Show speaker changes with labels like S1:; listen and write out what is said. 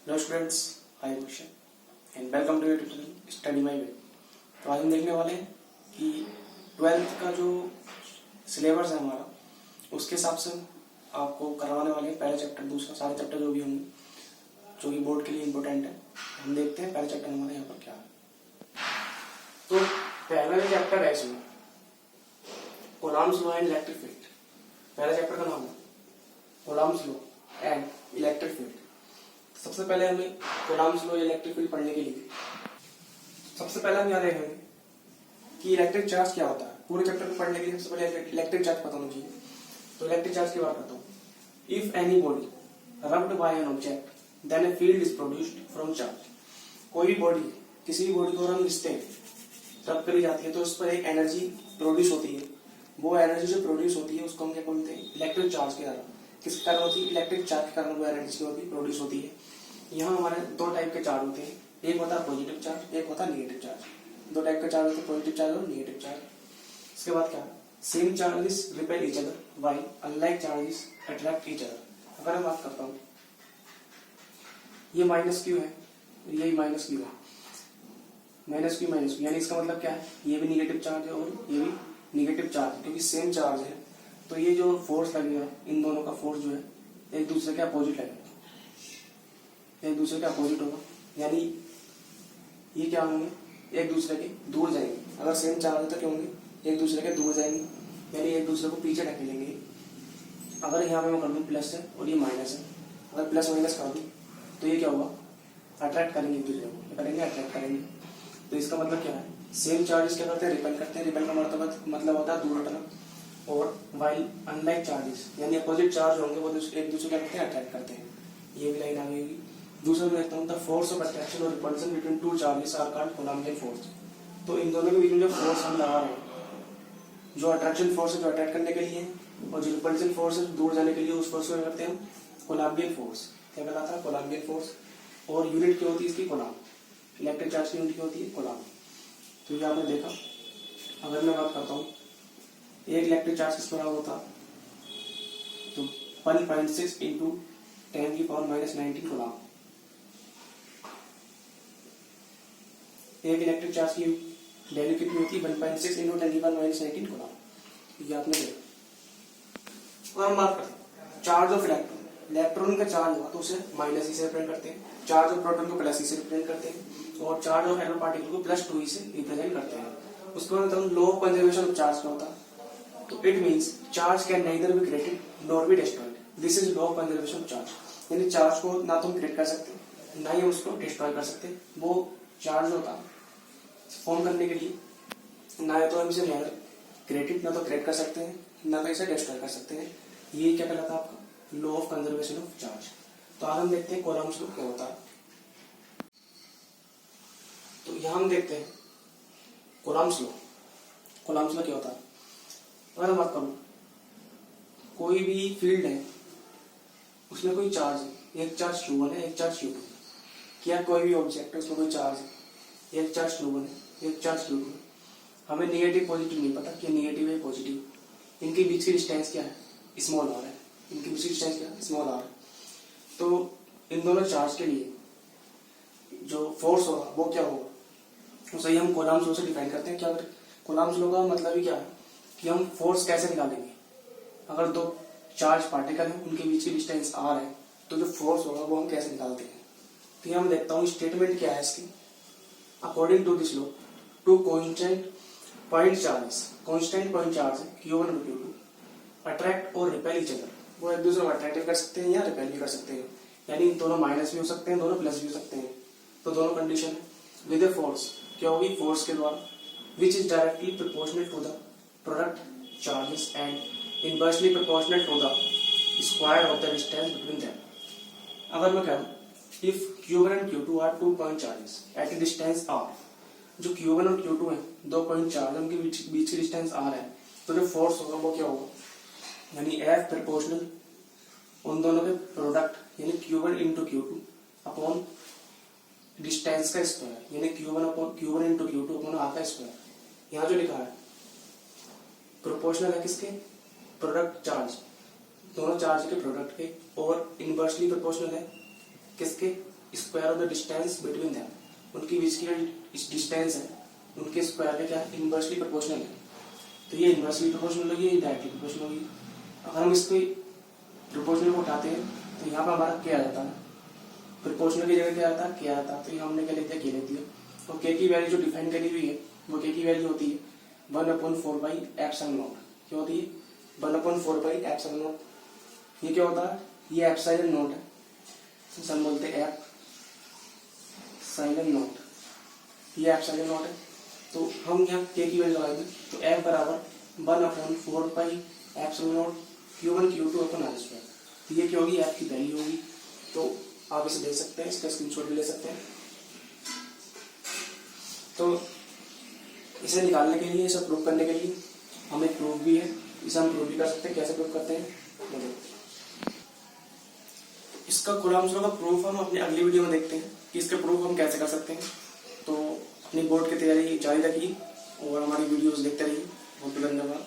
S1: Hello students, I am question and welcome to YouTube channel study my way. तो आज हम देखने वाले हैं कि 12th का जो सिलेबस है हमारा, उसके हिसाब से आपको करवाने वाले हैं पहला चैप्टर, दूसरा, सारे चैप्टर जो भी होंगे जो कि बोर्ड के लिए इम्पोर्टेंट है। हम देखते हैं पहला चैप्टर हमारे यहाँ पर क्या है। तो पहला जो चैप्टर है इसमें Coulomb's law and electric field. पहला चैप्टर का नाम है Coulomb's law and electric field. सबसे पहले हमें कूलॉम्स लॉ इलेक्ट्रिक फील्ड पढ़ने के लिए सबसे पहले हम याद रखेंगे कि इलेक्ट्रिक चार्ज क्या होता है। पूरे चैप्टर को पढ़ने के लिए सबसे पहले इलेक्ट्रिक चार्ज पता होना चाहिए। तो इलेक्ट्रिक चार्ज की बात करता हूँ। If anybody rubbed by an object then a field is produced from charge. कोई भी बॉडी, किसी भी बॉडी को हम घिसते हैं, रब करी जाती है तो उस पर एक एनर्जी प्रोड्यूस होती है। वो एनर्जी जो प्रोड्यूस होती है उसको हम क्या बोलते हैं? इलेक्ट्रिक चार्ज के कारण। किसके कारण होती है? इलेक्ट्रिक चार्ज के कारण वो एनर्जी होती है, प्रोड्यूस होती है। यहाँ हमारे दो टाइप के चार्ज होते हैं, एक होता है पॉजिटिव चार्ज, एक होता है नेगेटिव चार्ज। दो टाइप के चार्ज होते हैं, पॉजिटिव चार्ज और नेगेटिव चार्ज। इसके बाद क्या? Same charges repel each other while unlike charges attract each other. अगर मैं बात करता हूँ, ये माइनस क्यू है, यही माइनस क्यू है, माइनस क्यू माइनस क्यू, यानी इसका मतलब क्या है? ये भी निगेटिव चार्ज है और ये भी निगेटिव चार्ज है, क्योंकि सेम चार्ज है। तो ये जो फोर्स लगेगा, इन दोनों का फोर्स जो है एक दूसरे के अपोजिट लगेगा, एक दूसरे के अपोजिट होगा। यानी ये क्या होंगे? एक दूसरे के दूर जाएंगे। अगर सेम चार्ज है तो क्या होंगे? एक दूसरे के दूर जाएंगे, यानी एक दूसरे को पीछे ढकेलेंगे। अगर यहाँ पे मैं कर दूं प्लस है और ये माइनस है, अगर प्लस माइनस कर दूं तो ये क्या होगा? अट्रैक्ट करेंगे एक दूसरे को, करेंगे अट्रैक्ट करेंगे। तो इसका मतलब क्या है? सेम चार्जेस क्या करते हैं? रिपेल करते हैं। रिपेल का मतलब होता है दूर हटना। और वाइल अनलाइक चार्जेस, यानी अपोजिट चार्ज होंगे वो एक दूसरे क्या करते हैं? अट्रैक्ट करते हैं। ये भी लाइन आ गई होगी। दूसरा में देखता हूँ, द फोर्स ऑफ अट्रैक्शन और repulsion between two charges are called Coulombian force. तो इन दोनों के बीच में जो फोर्स हम लगा रहे हैं, जो अट्रैक्शन फोर्स है जो अट्रैक्ट करने के लिए, और जो रिपल्सन फोर्स है दूर जाने के लिए, उस फोर्स को क्या करते हैं हम? कूलम्बियन फोर्स। क्या कहलाता है? कूलम्बियन फोर्स। और यूनिट क्या होती है इसकी? कूलम। इलेक्ट्रिक चार्ज की यूनिट क्या होती है? कूलम। तो ये आपने देखा। अगर मैं बात करता हूँ एक इलेक्ट्रिक चार्ज किस बराबर होता है, तो 1.6 इंटू 10⁻⁻19 कूलम। एक इलेक्ट्रिक चार्ज की वैल्यू कितनी होती है? 1.6 इंटू 10⁻⁻19 कूलम। ये आपने देखा। और हम बात करते हैं चार्ज ऑफ इलेक्ट्रॉन। इलेक्ट्रॉन का चार्ज हुआ तो उसे माइनस ई से रिप्रेजेंट करते हैं, चार्ज ऑफ प्रोटॉन को प्लस ई से रिप्रेजेंट करते हैं, और चार्ज ऑफ एटॉम पार्टिकल को प्लस 2e से रिप्रेजेंट करते हैं। उसके बाद हम लो कंजर्वेशन ऑफ चार्ज का होता है। तो it means charge can neither be created nor be destroyed. This is low conservation of charge. यानी चार्ज को ना तो हम क्रिएट कर सकते ना ही हम उसको डिस्ट्रॉय कर सकते। वो चार्ज होता है फॉर्म करने के लिए, ना तो हम इसे क्रिएटेड ना तो क्रिएट कर सकते हैं, ना तो इसे डिस्ट्रॉय कर सकते हैं। ये क्या कहलाता है? आपका law of conservation of charge. तो आज हम देखते हैं कूलम्ब्स लॉ क्या होता है। तो यहां हम देखते हैं कूलम्ब्स लॉ। कूलम्ब्स लॉ क्या होता है? अगर मैं बात करूं, कोई भी फील्ड है, उसमें कोई चार्ज है, एक चार्ज Q1 है, एक चार्ज Q2 है। क्या कोई भी ऑब्जेक्ट है उसमें कोई चार्ज है, एक चार्ज Q1 है, एक चार्ज Q2 है। हमें नेगेटिव पॉजिटिव नहीं पता कि नेगेटिव है पॉजिटिव। इनके बीच की डिस्टेंस क्या है? स्मॉल आर है। इनके बीच की डिस्टेंस क्या है? स्मॉल आर है। तो इन दोनों चार्ज के लिए जो फोर्स होगा वो क्या होगा, उसे हम कूलम्ब्स लॉ से डिफाइन करते हैं। क्या कूलम्ब्स लॉ का मतलब ही क्या है कि हम फोर्स कैसे निकालेंगे? अगर दो चार्ज पार्टिकल है, उनके बीच की डिस्टेंस r है, तो जो फोर्स होगा वो हम कैसे निकालते हैं? तो यहाँ मैं देखता हूँ स्टेटमेंट क्या है इसकी। According to this law, to constant point charges, constant point charge है Q1 और Q2, अट्रैक्ट और रिपेल ईच अदर। वो एक दूसरे को अट्रैक्ट कर सकते हैं या रिपेल भी कर सकते हैं। यानी दोनों माइनस भी हो सकते हैं, दोनों प्लस भी हो सकते हैं। तो दोनों कंडीशन है विद ए फोर्स। क्या होगी? फोर्स के द्वारा, which is directly proportional to the product charges and inversely proportional to the square of the distance between them. अगर मैं कहूं if Q1 and Q2 are 2 point charges at a distance r, जो Q1 और Q2 है 2 point charge, उनके बीच की distance r है, तो जो फोर्स होगा वो क्या होगा? यानी F प्रोपोर्शनल उन दोनों के प्रोडक्ट, यानी Q1 into Q2 upon distance का स्क्वायर, यानी Q1 into Q2 upon r का स्क्वायर। यहाँ जो लिखा है प्रोपोर्शनल है किसके? प्रोडक्ट चार्ज, दोनों चार्ज के प्रोडक्ट के, और इनवर्सली प्रोपोर्शनल है किसके? Square of the distance between them, उनके बीच की जो डिस्टेंस है उनके स्क्वायर का क्या इनवर्सली प्रोपोर्शनल है। तो ये इनवर्सली प्रोपोर्शनल होगी, ये डायरेक्टली प्रोपोर्शनल होगी। अगर हम इसको प्रोपोर्शनल को उठाते हैं तो यहाँ पर हमारा क्या आ जाता है, प्रोपोर्शनल की जगह क्या आता है, क्या आता है। तो ये हमने क्या लिख दिया, के लिख दिया। और के की वैल्यू जो डिफाइन करी हुई है वो के की वैल्यू होती है 1/4/ε0। क्या होती है, 1/4/ε0। ये क्या होता है, ये एप्सिलॉन नॉट है, इसे हम बोलते हैं एप्सिलॉन नॉट, ये एप्सिलॉन नॉट है। तो हम यहाँ के की वैल्यू लगाएंगे तो F बराबर 1/4πε0 Q1 Q2 अपन R²। तो ये क्या होगी, F की वैल्यू होगी। तो आप इसे देख सकते हैं, इसका स्क्रीनशॉट भी ले सकते हैं। तो इसे निकालने के लिए, इसे प्रूव करने के लिए हमें प्रूफ भी है, इसे हम प्रूव भी कर सकते हैं। कैसे प्रूव करते हैं, इसका खुला का प्रूफ हम अपनी अगली वीडियो में देखते हैं कि इसके प्रूफ हम कैसे कर सकते हैं। तो अपनी बोर्ड की तैयारी जारी रखिए और हमारी वीडियोस देखते रहिए। बहुत धन्यवाद।